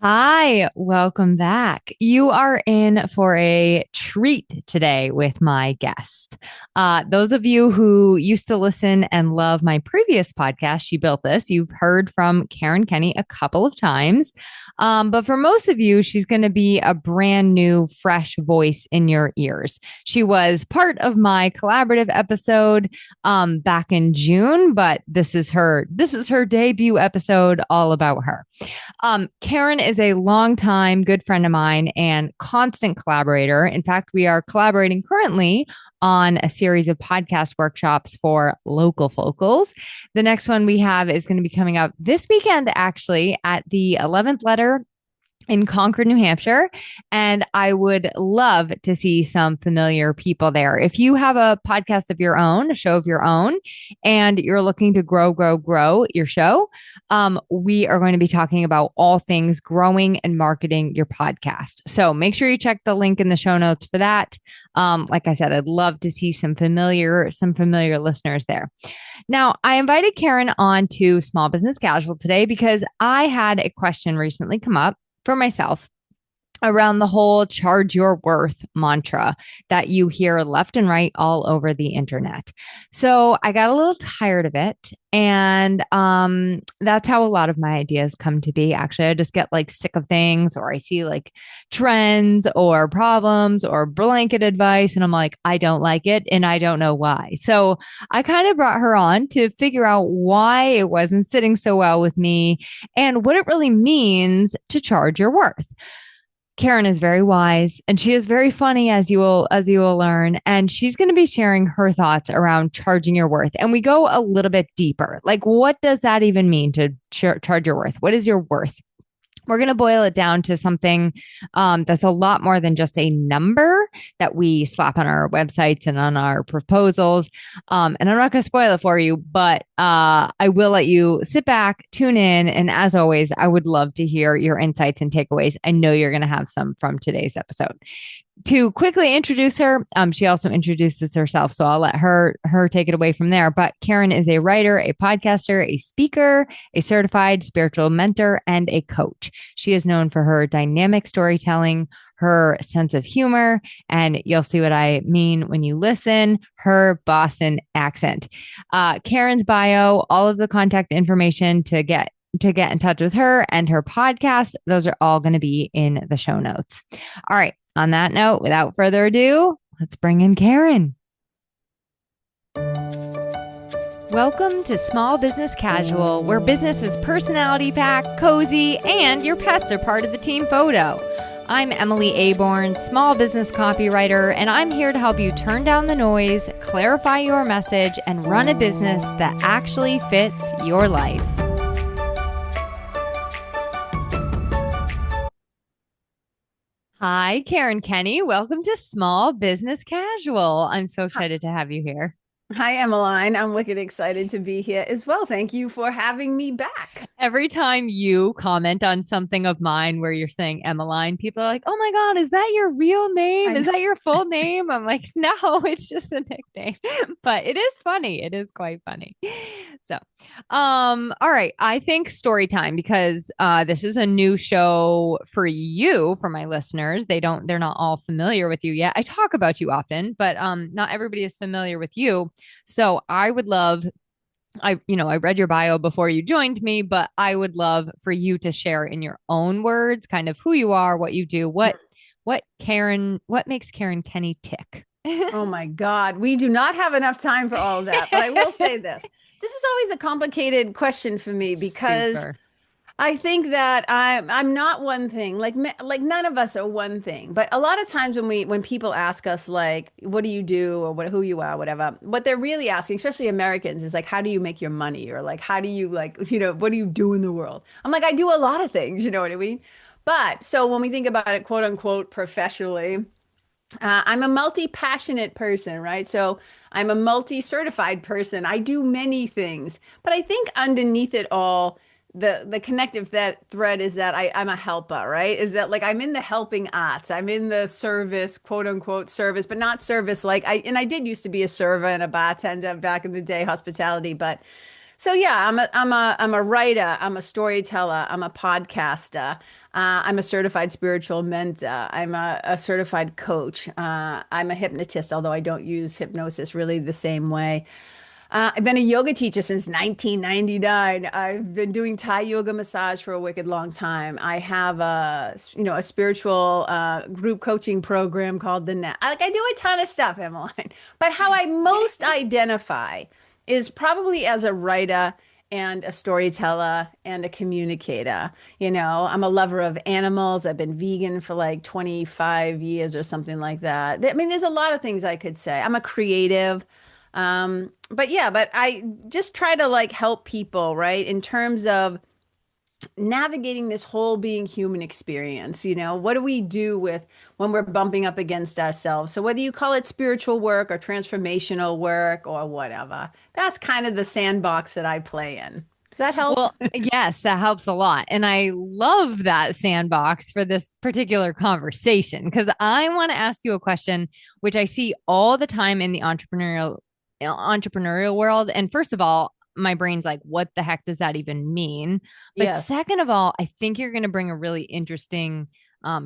Hi, welcome back. You are in for a treat today with my guest. Those of you who used to listen and love my previous podcast, She Built This, you've heard from Karen Kenney a couple of times. But for most of you, she's going to be a brand new, fresh voice in your ears. She was part of my collaborative episode back in June, but this is her debut episode all about her. Karen is a longtime good friend of mine and constant collaborator. In fact, we are collaborating currently on a series of podcast workshops for local focals. The next one we have is going to be coming up this weekend, actually, at the 11th letter in Concord, New Hampshire. And I would love to see some familiar people there. If you have a podcast of your own, a show of your own, and you're looking to grow your show, we are going to be talking about all things growing and marketing your podcast. So make sure you check the link in the show notes for that. Like I said, I'd love to see some familiar listeners there. Now, I invited Karen on to Small Business Casual today because I had a question recently come up for myself around the whole charge your worth mantra that you hear left and right all over the internet. So I got a little tired of it. And that's how a lot of my ideas come to be. Actually, I just get like sick of things, or I see like trends or problems or blanket advice. And I'm like, I don't like it. And I don't know why. So I kind of brought her on to figure out why it wasn't sitting so well with me and what it really means to charge your worth. Karen is very wise and she is very funny, as you will learn, and she's going to be sharing her thoughts around charging your worth. And we go a little bit deeper. Like, what does that even mean to charge your worth? What is your worth? We're going to boil it down to something that's a lot more than just a number that we slap on our websites and on our proposals. And I'm not going to spoil it for you, but I will let you sit back, tune in. And as always, I would love to hear your insights and takeaways. I know you're going to have some from today's episode. To quickly introduce her, she also introduces herself, so I'll let her take it away from there. But Karen is a writer, a podcaster, a speaker, a certified spiritual mentor, and a coach. She is known for her dynamic storytelling, her sense of humor, and you'll see what I mean when you listen, her Boston accent. Karen's bio, all of the contact information to get in touch with her and her podcast, those are all going to be in the show notes. All right. On that note, without further ado, let's bring in Karen. Welcome to Small Business Casual, where business is personality packed, cozy, and your pets are part of the team photo. I'm Emily Aborn, small business copywriter, and I'm here to help you turn down the noise, clarify your message, and run a business that actually fits your life. Hi, Karen Kenney. Welcome to Small Business Casual. I'm so excited to have you here. Hi, Emmeline. I'm wicked excited to be here as well. Thank you for having me back. Every time you comment on something of mine where you're saying Emmeline, people are like, oh my God, is that your real name? I Is know. that your full name? I'm like, no, it's just a nickname. But it is funny. It is quite funny. So, all right. I think story time, because this is a new show for you, for my listeners. They're not all familiar with you yet. I talk about you often, but not everybody is familiar with you. So I would love, I read your bio before you joined me, but I would love for you to share in your own words kind of who you are, what you do, what makes Karen Kenney tick. Oh my God. We do not have enough time for all of that, but I will say this. This is always a complicated question for me because Super. I think that I'm not one thing. Like none of us are one thing. But a lot of times when people ask us like, what do you do or who you are, whatever, what they're really asking, especially Americans, is like, how do you make your money? Or like, how do you like, what do you do in the world? I'm like, I do a lot of things, you know what I mean? But so when we think about it, quote unquote, professionally, I'm a multi-passionate person, right? So I'm a multi-certified person. I do many things, but I think underneath it all, the connective that thread is that I'm a helper, right? Is that like I'm in the helping arts. I'm in the service, quote unquote service, but not service like I did used to be a server and a bartender back in the day, hospitality, but So yeah, I'm a writer, I'm a storyteller, I'm a podcaster, I'm a certified spiritual mentor, I'm a certified coach, I'm a hypnotist, although I don't use hypnosis really the same way. I've been a yoga teacher since 1999. I've been doing Thai yoga massage for a wicked long time. I have a spiritual group coaching program called the Net. I do a ton of stuff, Emmeline. But how I most identify is probably as a writer and a storyteller and a communicator. I'm a lover of animals. I've been vegan for like 25 years or something like that. I mean, there's a lot of things I could say. I'm a creative. But yeah, but I just try to like help people, right? In terms of navigating this whole being human experience. What do we do with when we're bumping up against ourselves? So whether you call it spiritual work or transformational work or whatever, that's kind of the sandbox that I play in. Does that help? Well, yes, that helps a lot. And I love that sandbox for this particular conversation because I want to ask you a question, which I see all the time in the entrepreneurial world. And first of all, my brain's like, what the heck does that even mean? But Yes. second of all, I think you're going to bring a really interesting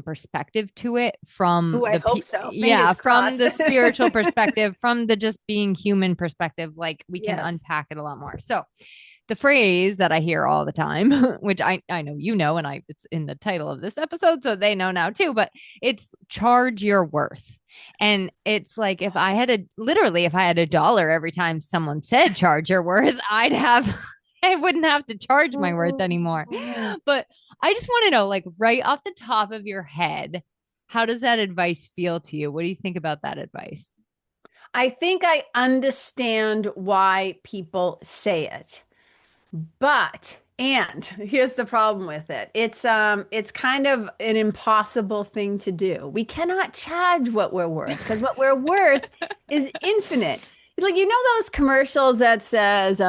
perspective to it from Oh, I hope so. yeah, Fingers from crossed. the spiritual perspective, from the just being human perspective. Like we can Yes. unpack it a lot more. So the phrase that I hear all the time, which I know you know, and it's in the title of this episode, so they know now too, but it's charge your worth. And it's like if I had a dollar every time someone said charge your worth, I wouldn't have to charge my worth anymore. But I just want to know, like right off the top of your head, how does that advice feel to you? What do you think about that advice? I think I understand why people say it. And here's the problem with it. It's kind of an impossible thing to do. We cannot charge what we're worth because what we're worth is infinite. Like those commercials that says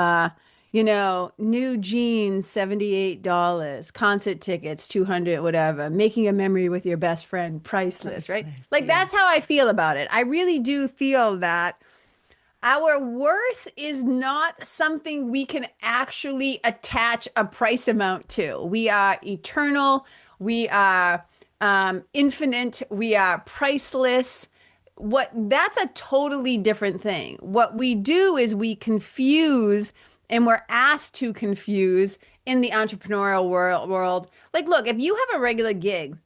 new jeans $78, concert tickets 200 whatever, making a memory with your best friend priceless, right? Priceless. Like Yeah. that's how I feel about it. I really do feel that our worth is not something we can actually attach a price amount to. We are eternal. We are infinite. We are priceless. That's a totally different thing. What we do is we confuse and we're asked to confuse in the entrepreneurial world. Like, look, if you have a regular gig,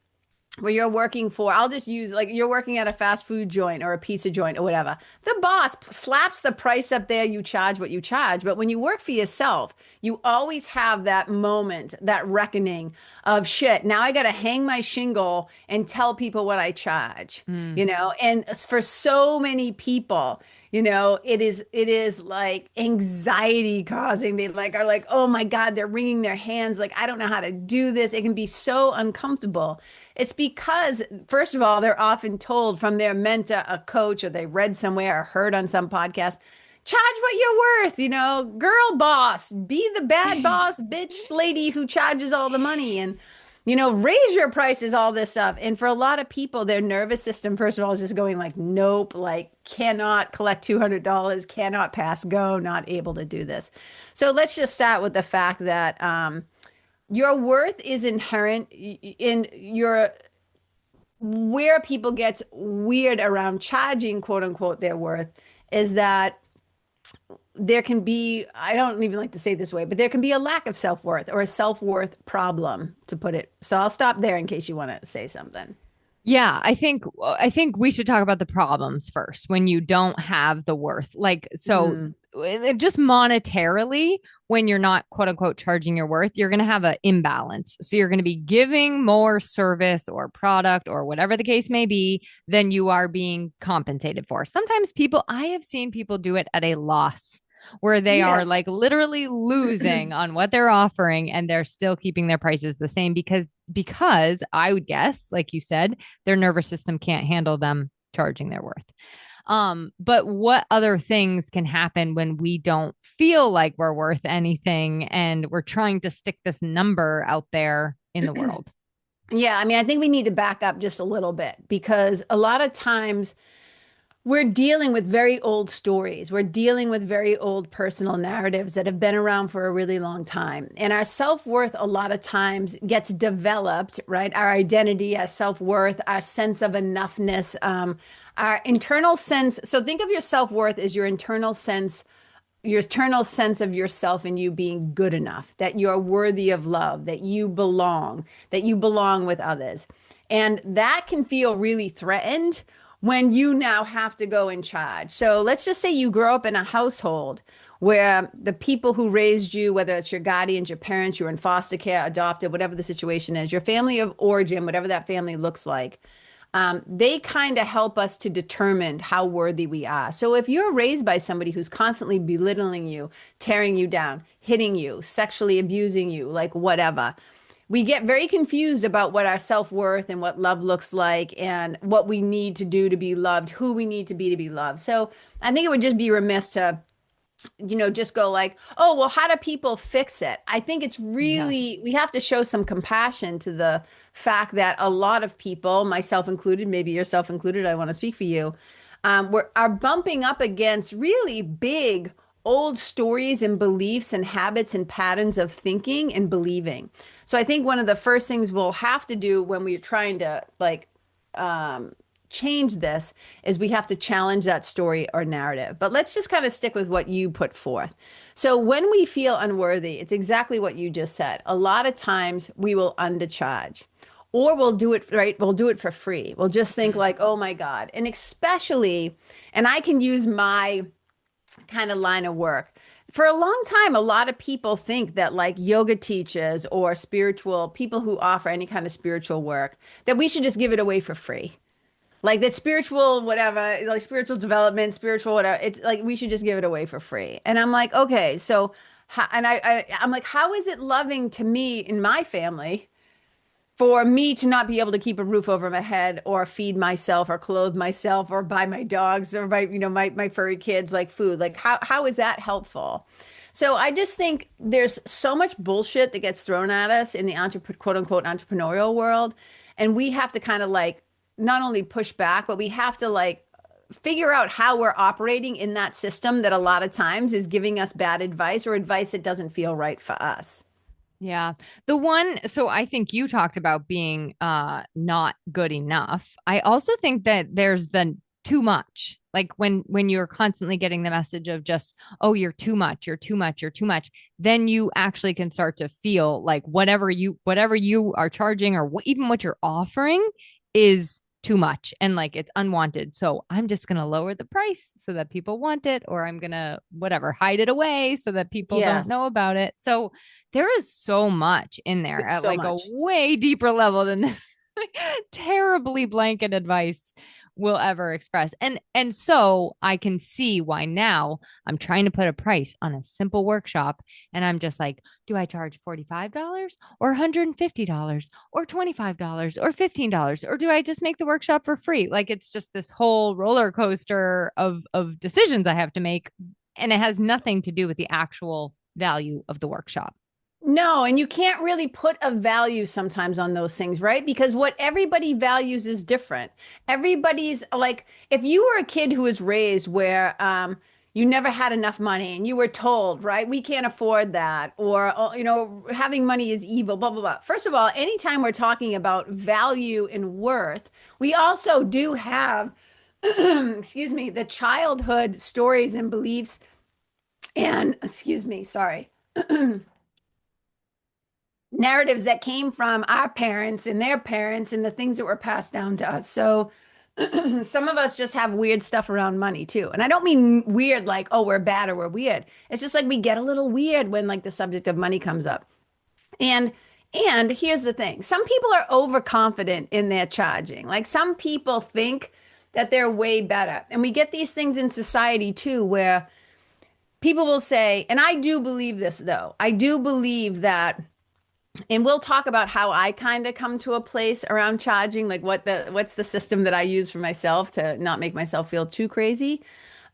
where you're working for, I'll just use like you're working at a fast food joint or a pizza joint or whatever. The boss slaps the price up there, you charge what you charge. But when you work for yourself, you always have that moment, that reckoning of shit. Now I got to hang my shingle and tell people what I charge, Mm. And for so many people, it is like anxiety causing. They like are like, oh my God, they're wringing their hands. Like, I don't know how to do this. It can be so uncomfortable. It's because, first of all, they're often told from their mentor, a coach, or they read somewhere or heard on some podcast, charge what you're worth, girl boss, be the bad boss, bitch lady who charges all the money. And raise your prices, all this stuff. And for a lot of people, their nervous system, first of all, is just going like, nope, like cannot collect $200, cannot pass go, not able to do this. So let's just start with the fact that your worth is inherent in your where people get weird around charging, quote unquote, their worth is that there can be, I don't even like to say it this way, but there can be a lack of self-worth or a self-worth problem, to put it. So I'll stop there in case you want to say something. Yeah, I think we should talk about the problems first when you don't have the worth. Like so Mm. just monetarily when you're not quote unquote charging your worth, you're going to have an imbalance. So you're going to be giving more service or product or whatever the case may be than you are being compensated for. Sometimes I have seen people do it at a loss where they are Yes. like literally losing on what they're offering and they're still keeping their prices the same because I would guess, like you said, their nervous system can't handle them charging their worth. But what other things can happen when we don't feel like we're worth anything and we're trying to stick this number out there in the world? Yeah, I mean, I think we need to back up just a little bit because a lot of times we're dealing with very old stories. We're dealing with very old personal narratives that have been around for a really long time. And our self-worth a lot of times gets developed, right? Our identity, our self-worth, our sense of enoughness, our internal sense. So think of your self-worth as your eternal sense of yourself and you being good enough, that you're worthy of love, that you belong with others. And that can feel really threatened when you now have to go in charge. So let's just say you grow up in a household where the people who raised you, whether it's your guardians, your parents, you're in foster care, adopted, whatever the situation is, your family of origin, whatever that family looks like, they kind of help us to determine how worthy we are. So if you're raised by somebody who's constantly belittling you, tearing you down, hitting you, sexually abusing you, like whatever, we get very confused about what our self-worth and what love looks like and what we need to do to be loved, who we need to be loved. So I think it would just be remiss to just go like, oh, well, how do people fix it? I think it's Yes. really, we have to show some compassion to the fact that a lot of people, myself included, maybe yourself included, I want to speak for you, are bumping up against really big old stories and beliefs and habits and patterns of thinking and believing. So I think one of the first things we'll have to do when we're trying to um, change this is we have to challenge that story or narrative. But let's just kind of stick with what you put forth. So when we feel unworthy, it's exactly what you just said. A lot of times we will undercharge. Or we'll do it right, we'll do it for free. We'll just think Mhm. like, oh my God. And especially, and I can use my kind of line of work. For a long time, a lot of people think that like yoga teachers or spiritual people who offer any kind of spiritual work, that we should just give it away for free. Like that spiritual, whatever, like spiritual development, spiritual, whatever. It's like we should just give it away for free. And I'm like, okay, so, I'm like, how is it loving to me in my family for me to not be able to keep a roof over my head or feed myself or clothe myself or buy my dogs or my furry kids like food? Like how is that helpful? So I just think there's so much bullshit that gets thrown at us in the quote unquote entrepreneurial world. And we have to kind of like not only push back, but we have to like figure out how we're operating in that system that a lot of times is giving us bad advice or advice that doesn't feel right for us. Yeah. So I think you talked about being not good enough. I also think that there's the too much. Like when you're constantly getting the message of just, oh, you're too much, you're too much, you're too much, then you actually can start to feel like whatever you are charging or even what you're offering is too much and like it's unwanted. So I'm just going to lower the price so that people want it, or I'm going to whatever, hide it away so that people don't Yes, know about it. So there is so much in there it's at so like a much. way deeper level than this terribly blanket advice will ever express. And so I can see why now I'm trying to put a price on a simple workshop and I'm just like, do I charge $45 or $150 or $25 or $15 or do I just make the workshop for free? Like it's just this whole roller coaster of decisions I have to make and it has nothing to do with the actual value of the workshop. No, and you can't really put a value sometimes on those things, right? Because what everybody values is different. Everybody's like, if you were a kid who was raised where you never had enough money and you were told, right, we can't afford that, or, having money is evil, blah, blah, blah. First of all, anytime we're talking about value and worth, we also do have, excuse me, the childhood stories and beliefs and, excuse me, sorry narratives that came from our parents and their parents and the things that were passed down to us. So some of us just have weird stuff around money too. And I don't mean weird like, oh, we're bad or we're weird. It's just like we get a little weird when like the subject of money comes up. And and here's the thing. Some people are overconfident in their charging. Like some people think that they're way better. And we get these things in society too where people will say, and I do believe this though. I do believe that and we'll talk about how I kind of come to a place around charging, like what's the system that I use for myself to not make myself feel too crazy.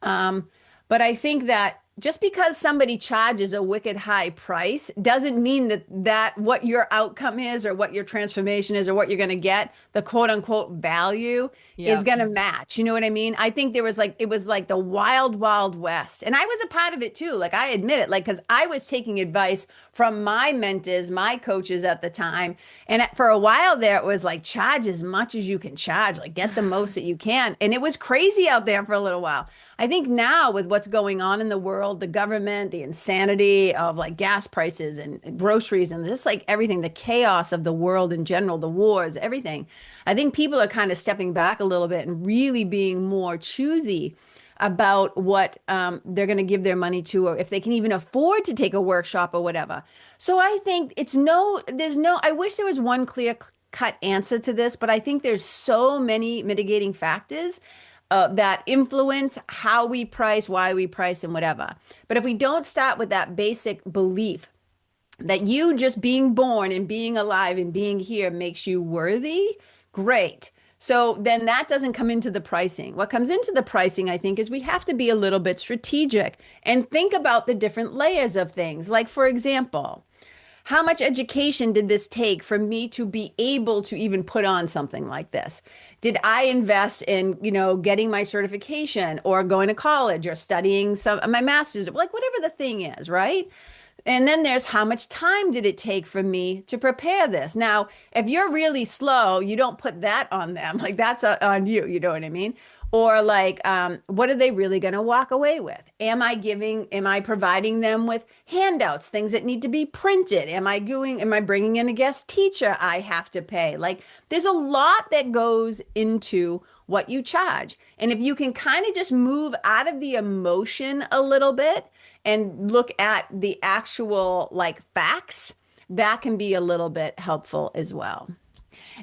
Um, but I think that just because somebody charges a wicked high price doesn't mean that what your outcome is or what your transformation is or what you're going to get, the quote unquote value is Yep. going to match. You know what I mean? I think there was like it was like the wild wild west. And I was a part of it too. Like I admit it, like cuz I was taking advice from my mentors, my coaches at the time, and for a while there it was like charge as much as you can charge, like get the most that you can. And it was crazy out there for a little while. I think now with what's going on in the world, the government, the insanity of like gas prices and groceries and just like everything, the chaos of the world in general, the wars, everything. I think people are kind of stepping back a little bit and really being more choosy about what they're going to give their money to, or if they can even afford to take a workshop or whatever. So I think I wish there was one clear cut answer to this, but I think there's so many mitigating factors that influence how we price, why we price, and whatever. But if we don't start with that basic belief that you just being born and being alive and being here makes you worthy, great. So then that doesn't come into the pricing. What comes into the pricing, I think, is we have to be a little bit strategic and think about the different layers of things. Like, for example, how much education did this take for me to be able to even put on something like this? Did I invest in, getting my certification or going to college or studying my master's, like whatever the thing is, right? And then there's how much time did it take for me to prepare this? Now, if you're really slow, you don't put that on them. Like that's on you, you know what I mean? Or like, what are they really going to walk away with? Am I providing them with handouts, things that need to be printed? Am I bringing in a guest teacher I have to pay? Like there's a lot that goes into what you charge. And if you can kind of just move out of the emotion a little bit and look at the actual like facts, that can be a little bit helpful as well.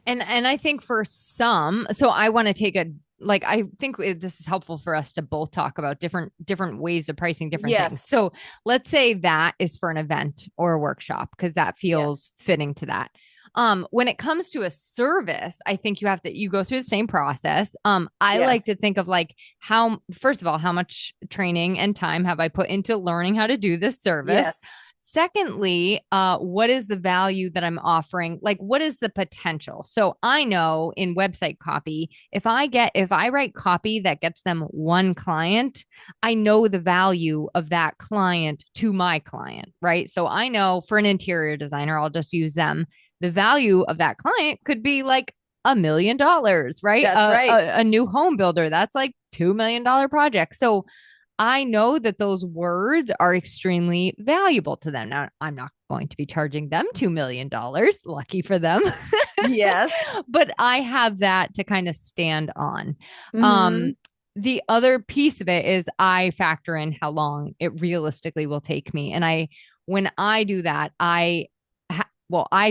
And I think for some, so I want to take a like I think this is helpful for us to both talk about different ways of pricing different things. Yes. So let's say that is for an event or a workshop because that Yes. feels fitting to that. When it comes to a service, I think you go through the same process. I like Yes. to think of like first of all, how much training and time have I put into learning how to do this service? Yes. Secondly, what is the value that I'm offering? Like, what is the potential? So I know in website copy, if I write copy that gets them one client, I know the value of that client to my client, right? So I know for an interior designer, I'll just use them. The value of that client could be like $1 million, right? That's right. A new home builder, that's like $2 million project. So I know that those words are extremely valuable to them. Now, I'm not going to be charging them $2 million. Lucky for them. Yes. But I have that to kind of stand on. Mm-hmm. Um, the other piece of it is I factor in how long it realistically will take me. And when I do that, I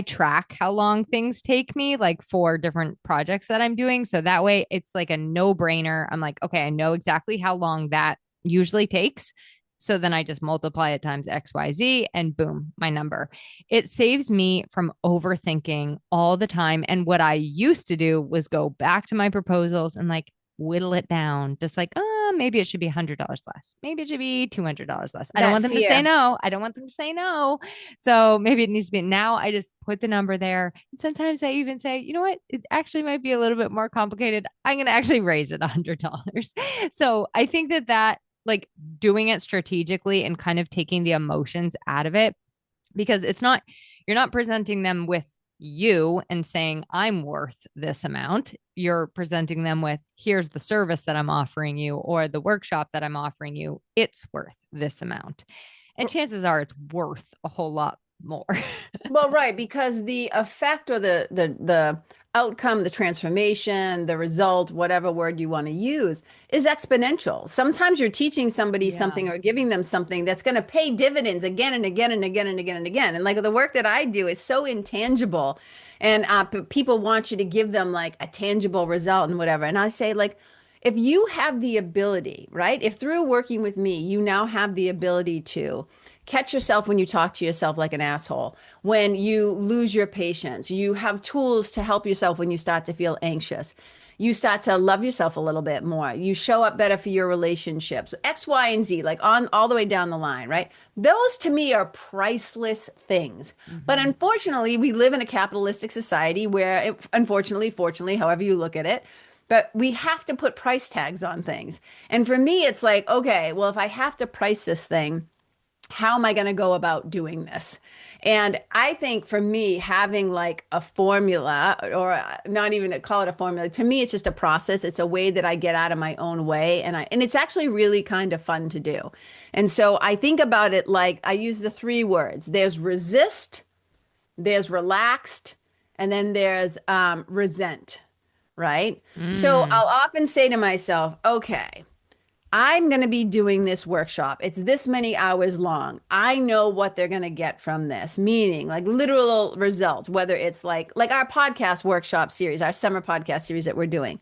track how long things take me, like for different projects that I'm doing. So that way it's like a no brainer. I'm like, okay, I know exactly how long that usually takes. So then I just multiply it times XYZ and boom, my number. It saves me from overthinking all the time. And what I used to do was go back to my proposals and like whittle it down, just like, maybe it should be $100 less. Maybe it should be $200 less. I don't That want them to say fear. no. I don't want them to say no. So maybe it needs to be now. I just put the number there. And sometimes I even say, you know what? It actually might be a little bit more complicated. I'm going to actually raise it $100. So I think that like doing it strategically and kind of taking the emotions out of it, because you're not presenting them with you and saying, I'm worth this amount. You're presenting them with, here's the service that I'm offering you or the workshop that I'm offering you. It's worth this amount. And chances are it's worth a whole lot more. Well, right, because the effect or the outcome, the transformation, the result, whatever word you want to use, is exponential. Sometimes you're teaching somebody Yeah. something or giving them something that's going to pay dividends again and again and again and again and again. And like the work that I do is so intangible, and people want you to give them like a tangible result and whatever. And I say like, if you have the ability, right? If through working with me, you now have the ability to catch yourself when you talk to yourself like an asshole, when you lose your patience. You have tools to help yourself when you start to feel anxious. You start to love yourself a little bit more. You show up better for your relationships, X, Y, and Z, like on all the way down the line, right? Those to me are priceless things. But Hmm. unfortunately, we live in a capitalistic society where, unfortunately, fortunately, however you look at it, but we have to put price tags on things. And for me, it's like, okay, well, if I have to price this thing, how am I going to go about doing this? And I think for me, having like a formula, or not even to call it a formula, to me, it's just a process. It's a way that I get out of my own way. And it's actually really kind of fun to do. And so I think about it like I use the three words. There's resist, there's relaxed, and then there's resent, right? So Mm. I'll often say to myself, okay, I'm going to be doing this workshop. It's this many hours long. I know what they're going to get from this, meaning like literal results, whether it's like our podcast workshop series, our summer podcast series that we're doing.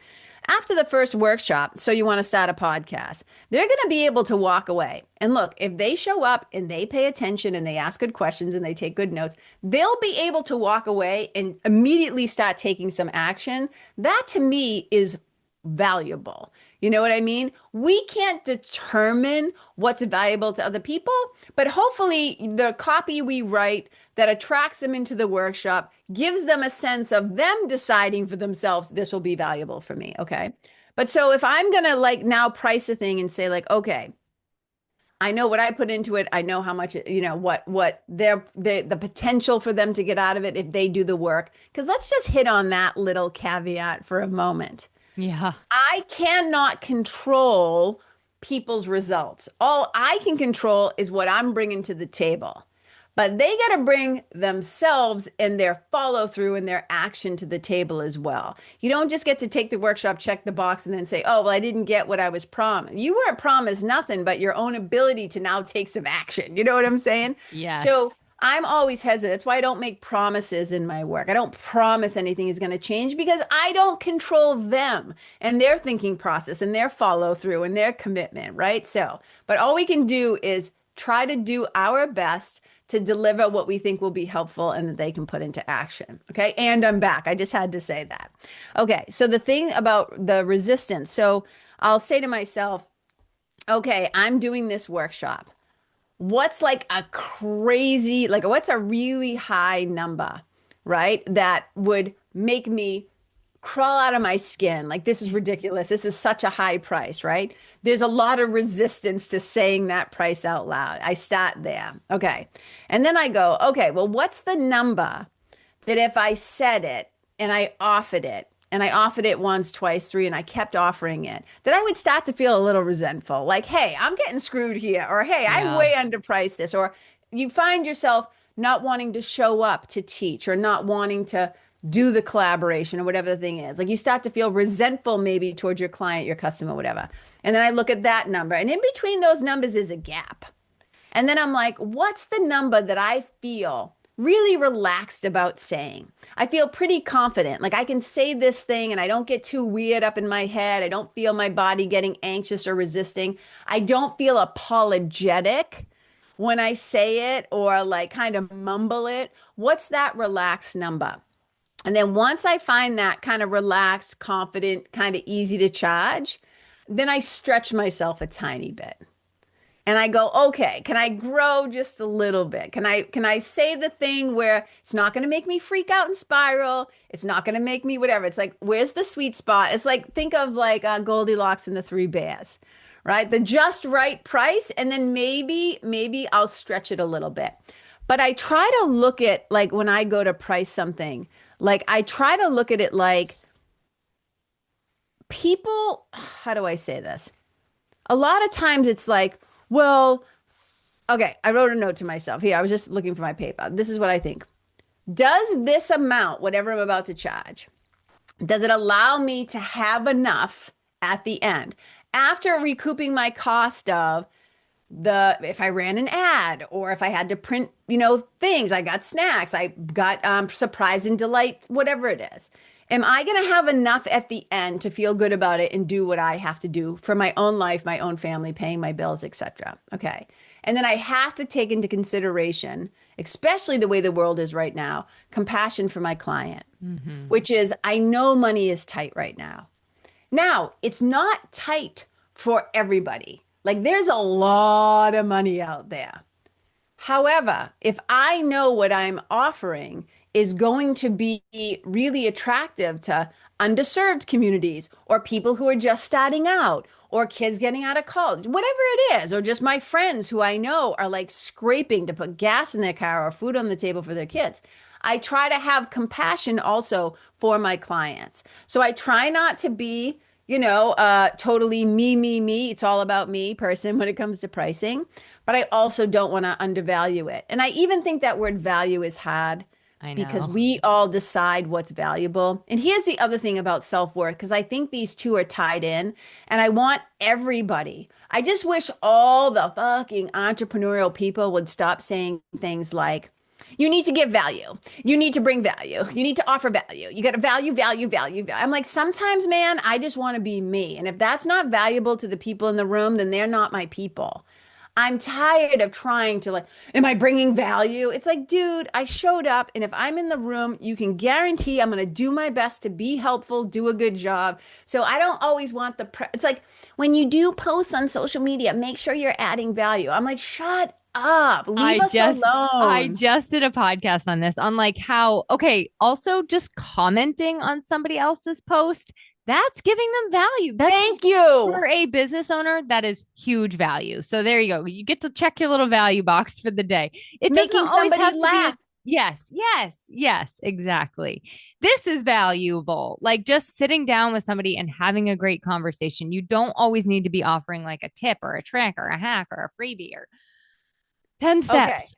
After the first workshop, so you want to start a podcast, they're going to be able to walk away. And look, if they show up and they pay attention and they ask good questions and they take good notes, they'll be able to walk away and immediately start taking some action. That to me is valuable. You know what I mean? We can't determine what's valuable to other people, but hopefully the copy we write that attracts them into the workshop gives them a sense of them deciding for themselves, this will be valuable for me. Okay. But so if I'm going to like now price a thing and say like, okay, I know what I put into it. I know how much, what the potential for them to get out of it if they do the work. Because let's just hit on that little caveat for a moment. Yeah. I cannot control people's results. All I can control is what I'm bringing to the table. But they got to bring themselves and their follow through and their action to the table as well. You don't just get to take the workshop, check the box, and then say, oh, well, I didn't get what I was promised. You weren't promised nothing but your own ability to now take some action. You know what I'm saying? So Yes. I'm always hesitant. That's why I don't make promises in my work. I don't promise anything is going to change because I don't control them and their thinking process and their follow through and their commitment, right? So, but all we can do is try to do our best to deliver what we think will be helpful and that they can put into action. Okay. And I'm back. I just had to say that. Okay. So the thing about the resistance. So I'll say to myself, okay, I'm doing this workshop. What's like a crazy, like what's a really high number, right? That would make me crawl out of my skin. Like, this is ridiculous. This is such a high price, right? There's a lot of resistance to saying that price out loud. I start there. Okay. And then I go, okay, well, what's the number that if I said it and I offered it, and I offered it once, twice, three, and I kept offering it, that I would start to feel a little resentful. Like, hey, I'm getting screwed here. Or, hey, I Yeah. way underpriced this. Or you find yourself not wanting to show up to teach or not wanting to do the collaboration or whatever the thing is. Like you start to feel resentful maybe towards your client, your customer, whatever. And then I look at that number. And in between those numbers is a gap. And then I'm like, what's the number that I feel really relaxed about saying? I feel pretty confident. Like I can say this thing and I don't get too weird up in my head. I don't feel my body getting anxious or resisting. I don't feel apologetic when I say it or like kind of mumble it. What's that relaxed number? And then once I find that kind of relaxed, confident, kind of easy to charge, then I stretch myself a tiny bit. And I go, okay, can I grow just a little bit? Can I say the thing where it's not going to make me freak out and spiral? It's not going to make me whatever. It's like, where's the sweet spot? It's like, think of like Goldilocks and the Three Bears, right? The just right price. And then maybe I'll stretch it a little bit. But I try to look at like when I go to price something, like I try to look at it like people, how do I say this? A lot of times it's like, well, okay, I wrote a note to myself here. I was just looking for my paper. This is what I think. Does this amount, whatever I'm about to charge, does it allow me to have enough at the end after recouping my cost of if I ran an ad or if I had to print, things, I got snacks, I got surprise and delight, whatever it is. Am I going to have enough at the end to feel good about it and do what I have to do for my own life, my own family, paying my bills, etc.? Okay. And then I have to take into consideration, especially the way the world is right now, compassion for my client, Hmm. which is I know money is tight right now. Now, it's not tight for everybody. Like there's a lot of money out there. However, if I know what I'm offering is going to be really attractive to underserved communities or people who are just starting out or kids getting out of college, whatever it is, or just my friends who I know are like scraping to put gas in their car or food on the table for their kids. I try to have compassion also for my clients. So I try not to be, totally me. It's all about me person when it comes to pricing, but I also don't want to undervalue it. And I even think that word value is hard I because know. we all decide what's valuable. And here's the other thing about self-worth, because I think these two are tied in, and I want everybody. I just wish all the fucking entrepreneurial people would stop saying things like, you need to give value. You need to bring value. You need to offer value. You got to value. I'm like, sometimes, man, I just want to be me. And if that's not valuable to the people in the room, then they're not my people. I'm tired of trying to like, am I bringing value? It's like, dude, I showed up, and if I'm in the room, you can guarantee I'm going to do my best to be helpful, do a good job. So I don't always want it's like when you do posts on social media, make sure you're adding value. I'm like, shut up, leave I us just I alone. just did a podcast on this on like how okay, also just commenting on somebody else's post, that's giving them value. That's Thank you. for a business owner, that is huge value. So there you go. You get to check your little value box for the day. It doesn't Making always somebody have to be a laugh. yes, exactly. This is valuable. Like just sitting down with somebody and having a great conversation. You don't always need to be offering like a tip or a trick or a hack or a freebie or 10 Okay. steps.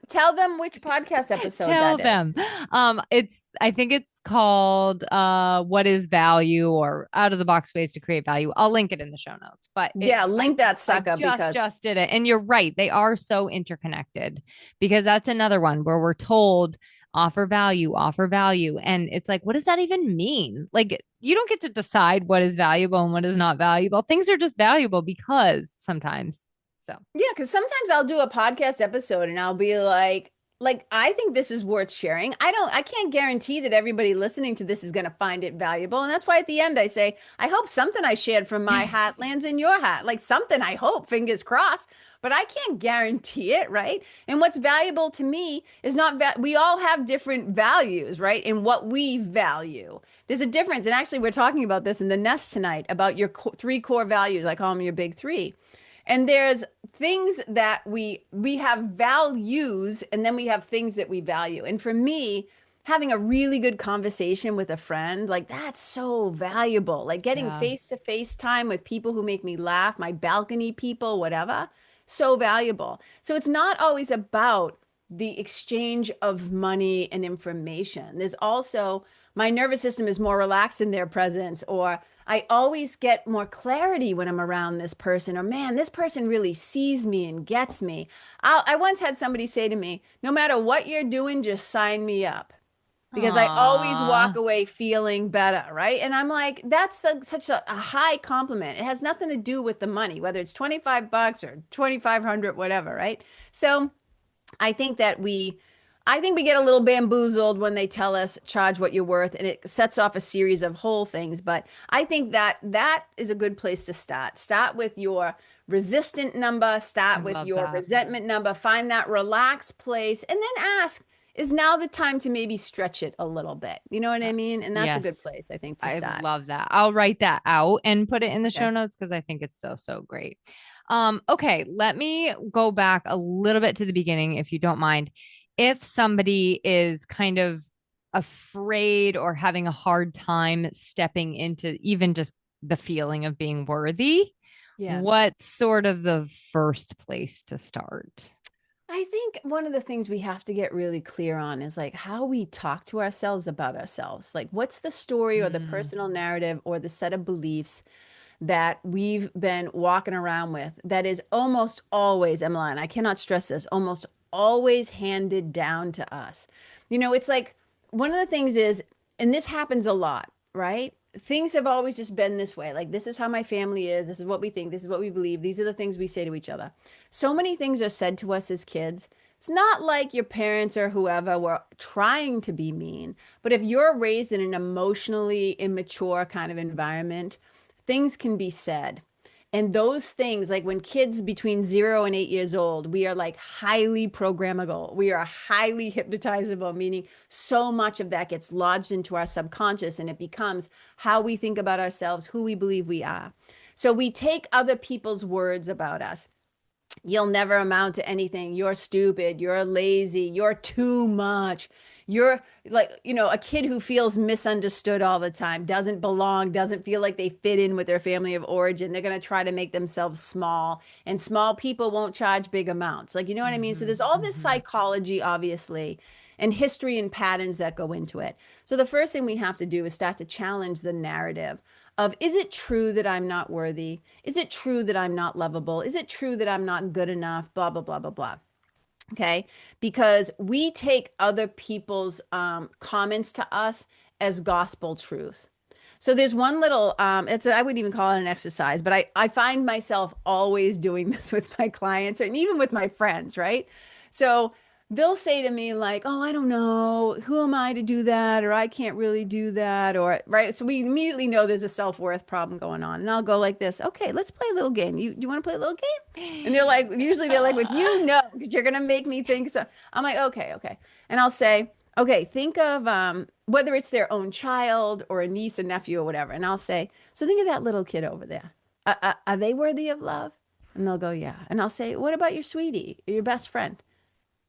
Tell them which podcast episode Tell that is. them. It's I think it's called What is Value or Out of the Box Ways to Create Value. I'll link it in the show notes. But Yeah, link that I sucker just because just did it. And you're right. They are so interconnected because that's another one where we're told offer value. And it's like, what does that even mean? Like you don't get to decide what is valuable and what is not valuable. Things are just valuable because sometimes. So yeah, because sometimes I'll do a podcast episode and I'll be like, I think this is worth sharing. I can't guarantee that everybody listening to this is going to find it valuable. And that's why at the end I say, I hope something I shared from my hat lands in your hat. Like something, I hope, fingers crossed, but I can't guarantee it, right? And what's valuable to me is we all have different values, right? In what we value. There's a difference. And actually, we're talking about this in the nest tonight about your three core values. I call them your big three. And there's things that we have values, and then we have things that we value. And for me, having a really good conversation with a friend, like that's so valuable. Like getting yeah. face-to-face time with people who make me laugh, my balcony people, whatever, so valuable. So it's not always about the exchange of money and information. There's also my nervous system is more relaxed in their presence, or I always get more clarity when I'm around this person, or man, this person really sees me and gets me. I once had somebody say to me, no matter what you're doing, just sign me up. Because I always walk Aw. away feeling better, right? And I'm like, that's such a high compliment. It has nothing to do with the money, whether it's 25 bucks or 2,500, whatever, right? So I think that I think we get a little bamboozled when they tell us charge what you're worth, and it sets off a series of whole things. But I think that that is a good place to start. Start with your resistant number, I start with love your that. resentment number, find that relaxed place, and then ask, is now the time to maybe stretch it a little bit? You know what Uh, I mean? And that's a good yes. place, I think, to I start. love that. I'll write that out and put it in the show Okay. notes because I think it's so, so great. Okay, let me go back a little bit to the beginning, if you don't mind. If somebody is kind of afraid or having a hard time stepping into even just the feeling of being worthy, Yes. what's sort of the first place to start? I think one of the things we have to get really clear on is like how we talk to ourselves about ourselves. Like, what's the story or the Mm, personal narrative or the set of beliefs that we've been walking around with that is almost always, Emmeline, I cannot stress this, almost always handed down to us. It's like one of the things is, and this happens a lot, right? things have always just been this way. Like, this is how my family is. This is what we think. This is what we believe. These are the things we say to each other. So many things are said to us as kids. It's not like your parents or whoever were trying to be mean, but if you're raised in an emotionally immature kind of environment, things can be said. And those things, like when kids between 0 and 8 years old, we are like highly programmable. We are highly hypnotizable, meaning so much of that gets lodged into our subconscious and it becomes how we think about ourselves, who we believe we are. So we take other people's words about us. You'll never amount to anything. You're stupid. You're lazy. You're too much. You're like, a kid who feels misunderstood all the time, doesn't belong, doesn't feel like they fit in with their family of origin. They're going to try to make themselves small, and small people won't charge big amounts. Like, you know what I mean? So there's all this psychology, obviously, and history and patterns that go into it. So the first thing we have to do is start to challenge the narrative of, is it true that I'm not worthy? Is it true that I'm not lovable? Is it true that I'm not good enough? Blah, blah, blah, blah, blah. Okay. Because we take other people's comments to us as gospel truth. So there's one little, I wouldn't even call it an exercise, but I find myself always doing this with my clients and even with my friends, right? So they'll say to me like, oh, I don't know, who am I to do that? Or I can't really do that. Or, right. So we immediately know there's a self-worth problem going on. And I'll go like this. Okay, let's play a little game. You want to play a little game? And they're like, usually they're like, with you, no, because you're going to make me think so. I'm like, okay, okay. And I'll say, okay, think of whether it's their own child or a niece, a nephew, or whatever. And I'll say, so think of that little kid over there. Are they worthy of love? And they'll go, yeah. And I'll say, what about your sweetie, or your best friend?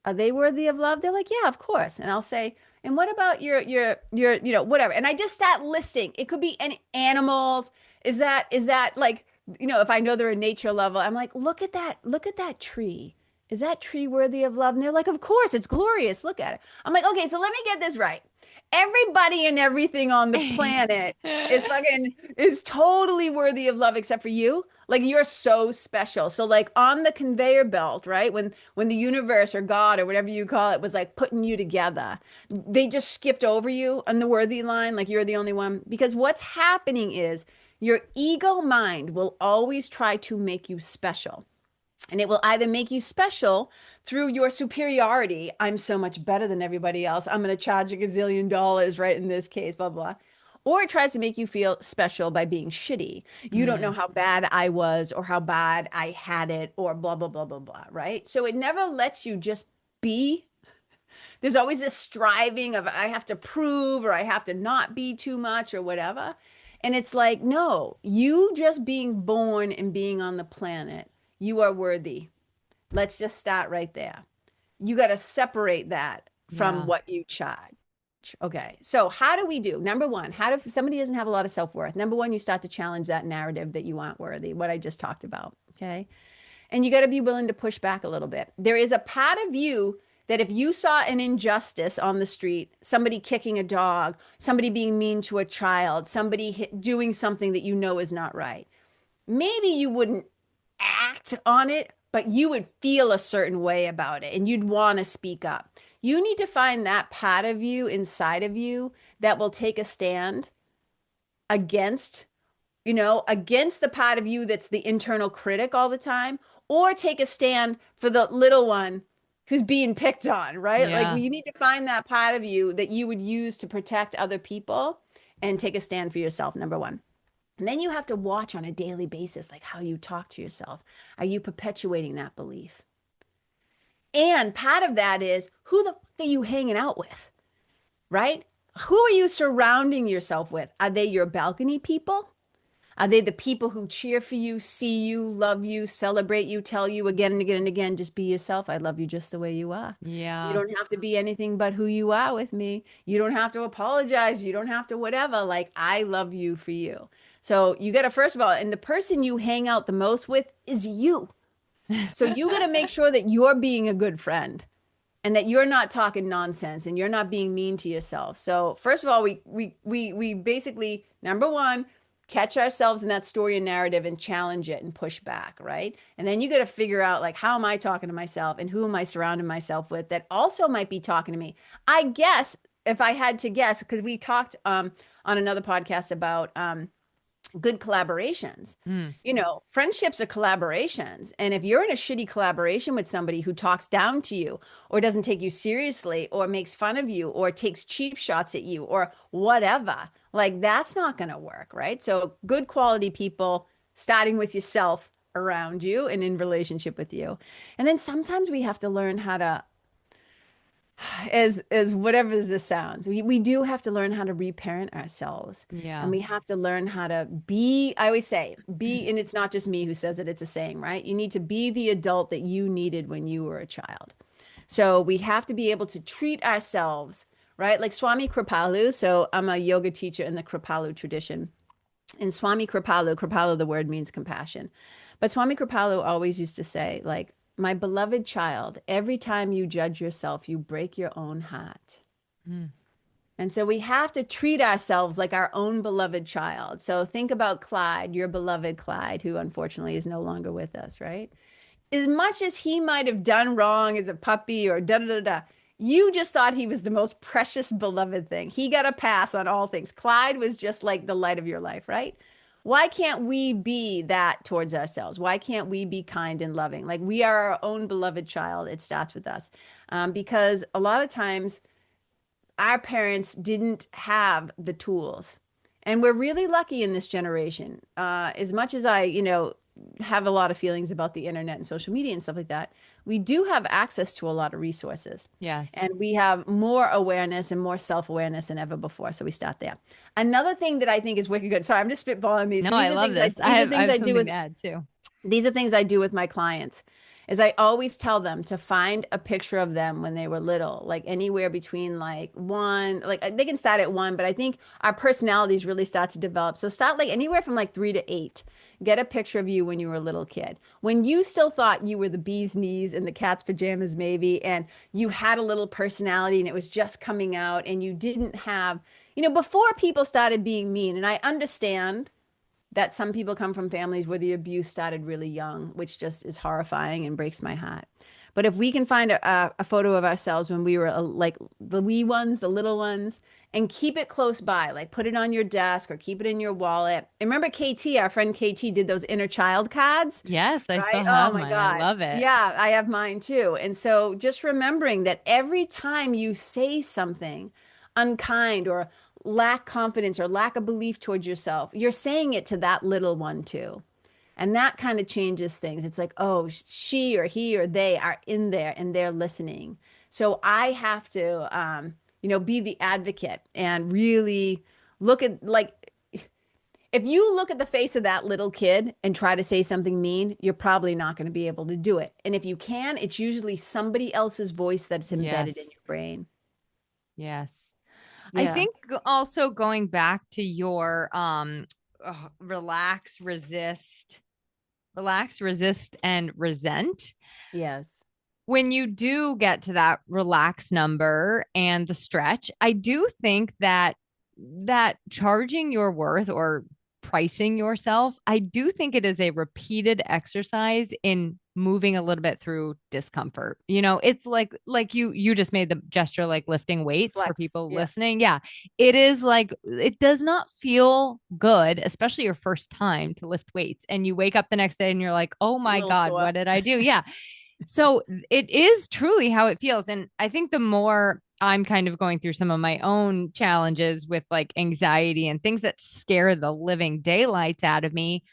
Are they worthy of love? They're like, yeah, of course. And I'll say, and what about your, whatever. And I just start listing. It could be any animals. Is that like, if I know they're a nature level, I'm like, look at that tree. Is that tree worthy of love? And they're like, of course, it's glorious. Look at it. I'm like, okay, so let me get this right. Everybody and everything on the planet is totally worthy of love except for you. Like, you're so special. So like on the conveyor belt, right? When the universe or God or whatever you call it was like putting you together, they just skipped over you on the worthy line, like you're the only one. Because what's happening is your ego mind will always try to make you special. And it will either make you special through your superiority. I'm so much better than everybody else. I'm going to charge a gazillion dollars, right? In this case, blah, blah. Or it tries to make you feel special by being shitty. You don't know how bad I was or how bad I had it or blah, blah, blah, blah, blah, right? So it never lets you just be. There's always this striving of, I have to prove or I have to not be too much or whatever. And it's like, no, you just being born and being on the planet, you are worthy. Let's just start right there. You got to separate that from Yeah. what you charge. Okay. So how do we do? Number one, if somebody doesn't have a lot of self-worth, number one, you start to challenge that narrative that you aren't worthy, what I just talked about. Okay. And you got to be willing to push back a little bit. There is a part of you that if you saw an injustice on the street, somebody kicking a dog, somebody being mean to a child, somebody doing something that you know is not right, maybe you wouldn't act on it, but you would feel a certain way about it and you'd want to speak up. You need to find that part of you inside of you that will take a stand against, against the part of you that's the internal critic all the time, or take a stand for the little one who's being picked on, right? Like, Yeah. you need to find that part of you that you would use to protect other people and take a stand for yourself, number one. And then you have to watch on a daily basis, like how you talk to yourself. Are you perpetuating that belief? And part of that is, who the fuck are you hanging out with, right? Who are you surrounding yourself with? Are they your balcony people? Are they the people who cheer for you, see you, love you, celebrate you, tell you again and again and again, just be yourself. I love you just the way you are. You Yeah. don't have to be anything but who you are with me. You don't have to apologize. You don't have to whatever. Like, I love you for you. So you got to, first of all, and the person you hang out the most with is you. So you got to make sure that you're being a good friend and that you're not talking nonsense and you're not being mean to yourself. So first of all, we basically, number one, catch ourselves in that story and narrative and challenge it and push back, right? And then you got to figure out, like, how am I talking to myself and who am I surrounding myself with that also might be talking to me? I guess if I had to guess, because we talked on another podcast about good collaborations. Mm. Friendships are collaborations. And if you're in a shitty collaboration with somebody who talks down to you or doesn't take you seriously or makes fun of you or takes cheap shots at you or whatever, like that's not going to work, right? So good quality people, starting with yourself around you and in relationship with you. And then sometimes we have to learn how to as whatever this sounds, we do have to learn how to reparent ourselves, and Yeah. we have to learn how to be, I always say be, and it's not just me who says it, it's a saying, right? You need to be the adult that you needed when you were a child. So we have to be able to treat ourselves, right? Like Swami Kripalu. So I'm a yoga teacher in the Kripalu tradition. And Swami Kripalu, the word means compassion. But Swami Kripalu always used to say, like, my beloved child, every time you judge yourself, you break your own heart. Mm. And so we have to treat ourselves like our own beloved child. So think about Clyde, your beloved Clyde, who unfortunately is no longer with us, right? As much as he might have done wrong as a puppy or da da da da, you just thought he was the most precious, beloved thing. He got a pass on all things. Clyde was just like the light of your life, right? Why can't we be that towards ourselves? Why can't we be kind and loving? Like we are our own beloved child. It starts with us. Because a lot of times our parents didn't have the tools. And we're really lucky in this generation. As much as I, have a lot of feelings about the internet and social media and stuff like that, we do have access to a lot of resources. Yes. And we have more awareness and more self-awareness than ever before. So we start there. Another thing that I think is wicked good. Sorry, I'm just spitballing these. No, These I are love things this. I these are have I things have I do something with to add too. these are things I do with my clients is I always tell them to find a picture of them when they were little, like anywhere between like one, like they can start at one, but I think our personalities really start to develop. So start like anywhere from like 3 to 8. Get a picture of you when you were a little kid, when you still thought you were the bee's knees in the cat's pajamas, maybe, and you had a little personality and it was just coming out and you didn't have, before people started being mean. And I understand that some people come from families where the abuse started really young, which just is horrifying and breaks my heart. But if we can find a photo of ourselves when we were like the wee ones, the little ones, and keep it close by, like put it on your desk or keep it in your wallet. And remember KT, our friend KT did those inner child cards, Yes, I right? still Oh have my mine. I God. love it. Yeah, I have mine too. And so just remembering that every time you say something unkind or lack confidence or lack a belief towards yourself, you're saying it to that little one too. And that kind of changes things. It's like, oh, she or he or they are in there and they're listening. So I have to, be the advocate and really look at, like, if you look at the face of that little kid and try to say something mean, you're probably not going to be able to do it. And if you can, it's usually somebody else's voice that's embedded in Yes. your brain. Yes. I Yeah. think also going back to your relax, resist and resent. Yes. When you do get to that relax number and the stretch, I do think that charging your worth or pricing yourself, I do think it is a repeated exercise in moving a little bit through discomfort. It's like you just made the gesture like lifting weights for Flex. people Yeah. listening. Yeah. It is like it does not feel good, especially your first time to lift weights and you wake up the next day and you're like, "Oh A my little God, sore. what did I do?" Yeah. So it is truly how it feels. And I think the more I'm kind of going through some of my own challenges with like anxiety and things that scare the living daylights out of me,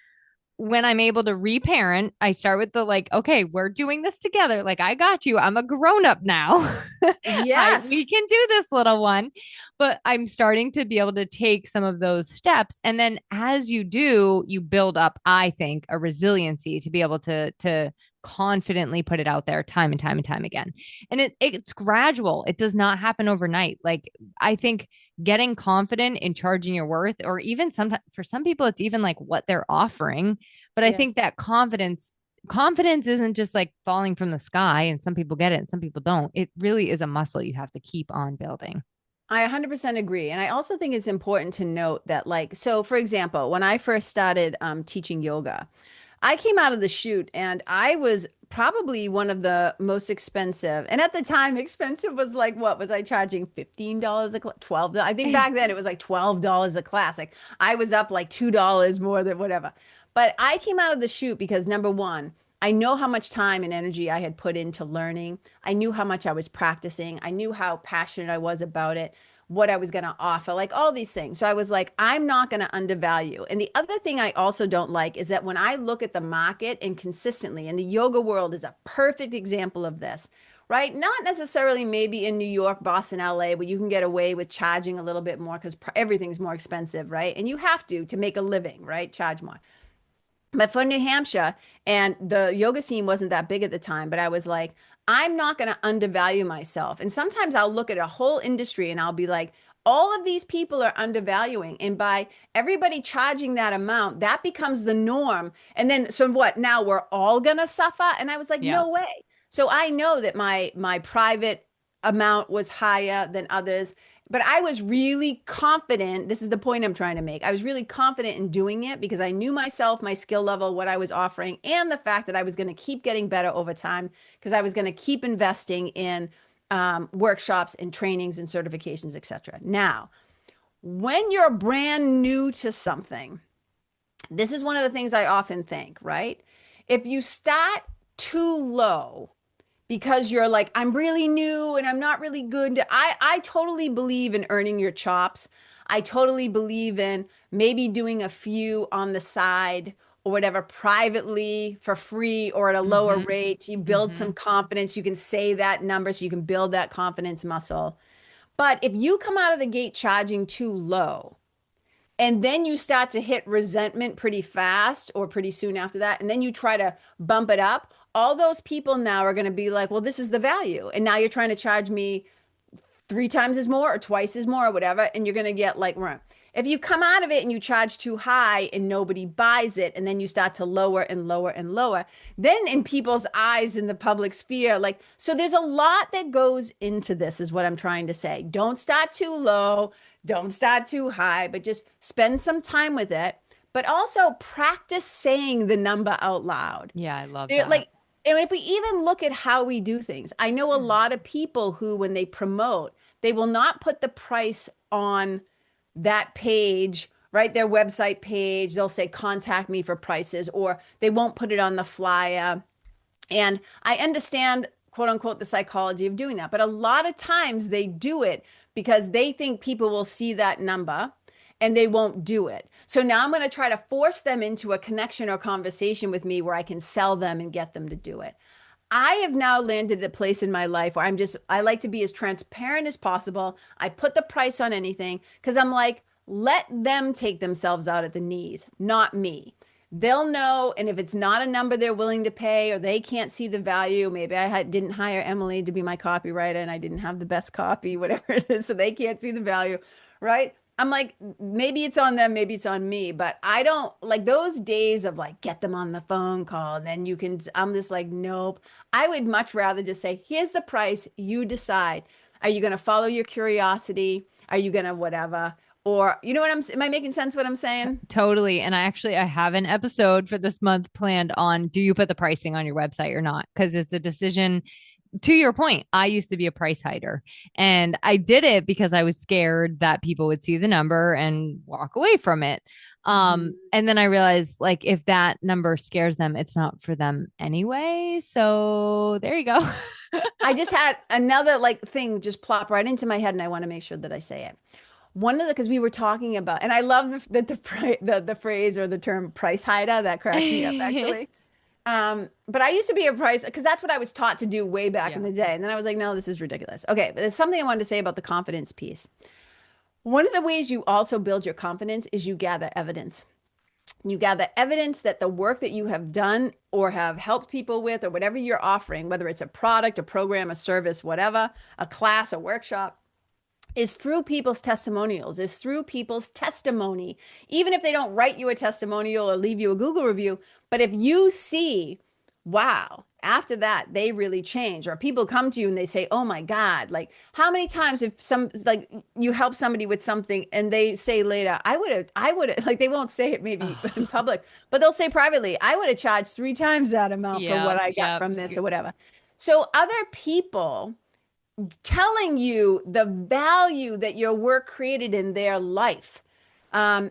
when I'm able to reparent, I start with the like, okay, we're doing this together. Like, I got you. I'm a grown up now. Yes. We can do this, little one. But I'm starting to be able to take some of those steps. And then as you do, you build up, I think, a resiliency to be able to confidently put it out there time and time and time again. And it's gradual. It does not happen overnight. Like I think getting confident in charging your worth, or even sometimes for some people, it's even like what they're offering. But I think Yes. that confidence isn't just like falling from the sky, and some people get it and some people don't. It really is a muscle you have to keep on building. I 100% agree. And I also think it's important to note that, like, so for example, when I first started teaching yoga, I came out of the chute and I was probably one of the most expensive. And at the time, expensive was like, what was I charging? $15 a class, $12. I think back then it was like $12 a class. Like I was up like $2 more than whatever. But I came out of the chute because number one, I know how much time and energy I had put into learning. I knew how much I was practicing. I knew how passionate I was about it, what I was going to offer, like all these things. So I was like, I'm not going to undervalue. And the other thing I also don't like is that when I look at the market and consistently, and the yoga world is a perfect example of this, right? Not necessarily maybe in New York, Boston, LA, where you can get away with charging a little bit more because everything's more expensive, right? And you have to make a living, right? Charge more. But for New Hampshire, and the yoga scene wasn't that big at the time, but I was like, I'm not going to undervalue myself. And sometimes I'll look at a whole industry and I'll be like, all of these people are undervaluing. And by everybody charging that amount, that becomes the norm. And then, so what? Now we're all going to suffer. And I was like, Yeah. no way. So I know that my private amount was higher than others, but I was really confident. This is the point I'm trying to make. I was really confident in doing it because I knew myself, my skill level, what I was offering, and the fact that I was going to keep getting better over time because I was going to keep investing in workshops and trainings and certifications, etc. Now, when you're brand new to something, this is one of the things I often think, right? If you start too low, because you're like, I'm really new and I'm not really good. I totally believe in earning your chops. I totally believe in maybe doing a few on the side or whatever privately for free or at a lower Mm-hmm. rate. You build Mm-hmm. some confidence. You can say that number so you can build that confidence muscle. But if you come out of the gate charging too low, and then you start to hit resentment pretty fast or pretty soon after that, and then you try to bump it up, all those people now are going to be like, well, this is the value. And now you're trying to charge me three times as more or twice as more or whatever. And you're going to get like, if you come out of it and you charge too high and nobody buys it, and then you start to lower and lower and lower, then in people's eyes in the public sphere, like, so there's a lot that goes into this, is what I'm trying to say. Don't start too low, don't start too high, but just spend some time with it. But also practice saying the number out loud. Yeah, I love They're that. like, and if we even look at how we do things, I know a lot of people who, when they promote, they will not put the price on that page, right? Their website page. They'll say, contact me for prices, or they won't put it on the flyer. And I understand, quote unquote, the psychology of doing that. But a lot of times they do it because they think people will see that number and they won't do it. So now I'm going to try to force them into a connection or conversation with me where I can sell them and get them to do it. I have now landed at a place in my life where I like to be as transparent as possible. I put the price on anything because I'm like, let them take themselves out at the knees, not me. They'll know. And if it's not a number they're willing to pay, or they can't see the value, maybe didn't hire Emily to be my copywriter and I didn't have the best copy, whatever it is, so they can't see the value, right? I'm like, maybe it's on them, maybe it's on me, but I don't like those days of like, get them on the phone call and then you can, I'm just like, nope. I would much rather just say, here's the price, you decide. Are you going to follow your curiosity? Are you going to whatever? Or, you know what am I making sense what I'm saying? Totally. And I have an episode for this month planned on, do you put the pricing on your website or not? Because it's a decision. To your point, I used to be a price hider, and I did it because I was scared that people would see the number and walk away from it. Mhm. And then I realized, like, if that number scares them, it's not for them anyway. So there you go. I just had another like thing just plop right into my head and I want to make sure that I say it. One of the, because we were talking about, and I love the phrase or the term price hider. That cracks me up actually. But I used to be a price because that's what I was taught to do way back in Yeah. the day. And then I was like, no, this is ridiculous. Okay, but there's something I wanted to say about the confidence piece. One of the ways you also build your confidence is you gather evidence. You gather evidence that the work that you have done or have helped people with, or whatever you're offering, whether it's a product, a program, a service, whatever, a class, a workshop, is through people's testimonials, is through people's testimony. Even if they don't write you a testimonial or leave you a Google review, but if you see wow, after that, they really change. Or people come to you and they say, oh my God, like how many times if like you help somebody with something and they say later, I would have, like they won't say it maybe in public, but they'll say privately, I would have charged 3 times that amount for what Yep, I got yep. from this or whatever. So other people telling you the value that your work created in their life,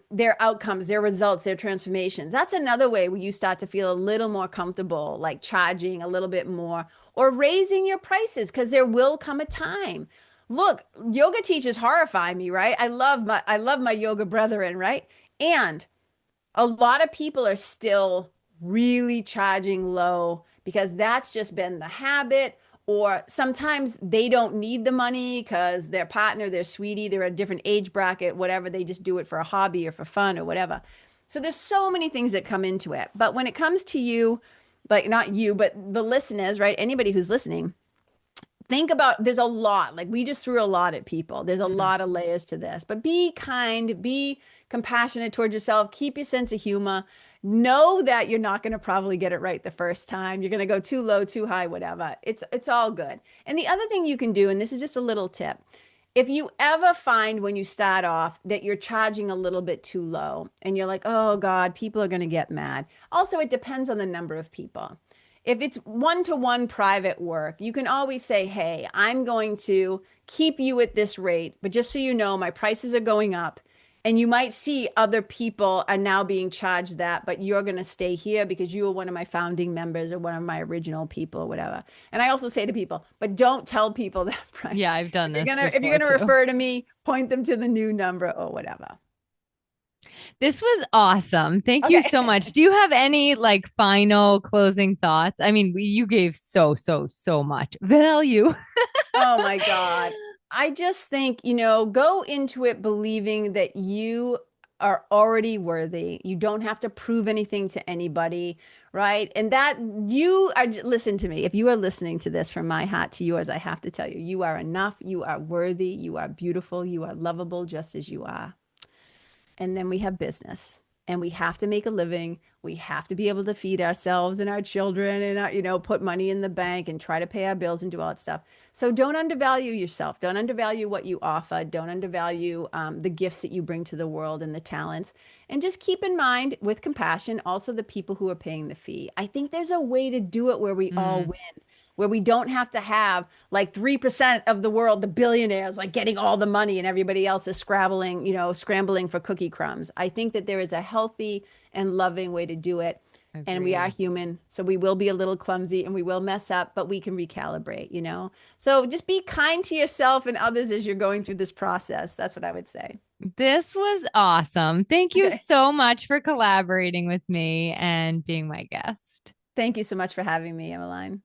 their outcomes, their results, their transformations. That's another way where you start to feel a little more comfortable, like charging a little bit more or raising your prices, because there will come a time. Look, yoga teachers horrify me, right? I love my yoga brethren, right? And a lot of people are still really charging low because that's just been the habit. Or sometimes they don't need the money because their partner, their sweetie, they're a different age bracket, whatever. They just do it for a hobby or for fun or whatever. So there's so many things that come into it. But when it comes to you, like not you, but the listeners, right? Anybody who's listening, think about there's a lot, like we just threw a lot at people. There's a Mhm. lot of layers to this, but be kind, be compassionate towards yourself, keep your sense of humor. Know that you're not going to probably get it right the first time. You're going to go too low, too high, whatever. It's all good. And the other thing you can do, and this is just a little tip, if you ever find when you start off that you're charging a little bit too low and you're like, oh God, people are going to get mad. Also, it depends on the number of people. If it's one-to-one private work, you can always say, hey, I'm going to keep you at this rate, but just so you know, my prices are going up. And you might see other people are now being charged that, but you're going to stay here because you were one of my founding members or one of my original people or whatever. And I also say to people, but don't tell people that price. Yeah, I've done If you're this gonna if you're before gonna too. refer to me, point them to the new number or whatever. This was awesome. Thank you Okay. so much. Do you have any like final closing thoughts? I mean, you gave so much value. Oh my God. I just think, go into it believing that you are already worthy. You don't have to prove anything to anybody, right? And that you are, listen to me. If you are listening to this from my heart to yours, I have to tell you, you are enough. You are worthy. You are beautiful. You are lovable just as you are. And then we have business and we have to make a living. We have to be able to feed ourselves and our children and put money in the bank and try to pay our bills and do all that stuff. So don't undervalue yourself. Don't undervalue what you offer. Don't undervalue the gifts that you bring to the world and the talents. And just keep in mind with compassion, also the people who are paying the fee. I think there's a way to do it where we all Mm, win, where we don't have to have like 3% of the world, the billionaires, like getting all the money and everybody else is scrambling for cookie crumbs. I think that there is a healthy and loving way to do it. And we are agreed. human, so we will be a little clumsy and we will mess up, but we can recalibrate. So just be kind to yourself and others as you're going through this process. That's what I would say. This was awesome. Thank you Okay. so much for collaborating with me and being my guest. Thank you so much for having me, Emmeline.